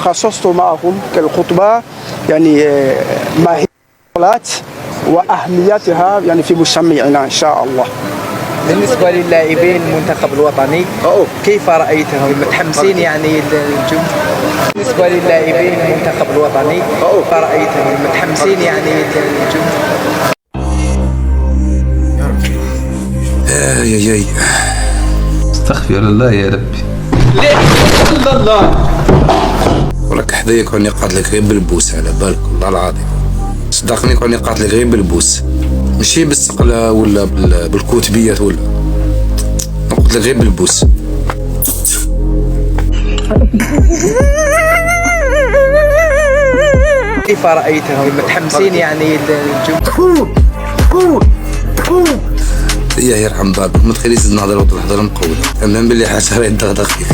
خصصت معهم كالخطبة يعني ما هي الصلاة وأهميتها يعني في مجتمعنا إن شاء الله. بالنسبة للاعبين المنتخب الوطني كيف رأيتهم متحمسين يعني للجمهور؟ بالنسبة للاعبين المنتخب الوطني كيف رأيتهم متحمسين يعني للجمهور؟ يا استغفر الله يا ربي. لا إله إلا الله. ولك حذايا كوني قاتلك غير بالبوس، على بالك والله العظيم صدقني كوني قاتلك غير بالبوس، ماشي بالسقلة ولا بالكتبيات ولا نقتلك غير بالبوس. كيف رأيتهم متحمسين يعني للجمهور؟ يا يرحم بابك ما تخليش نهضر وتحضر مقود، تمام باللي حاجة راهي تدغدغ فيك.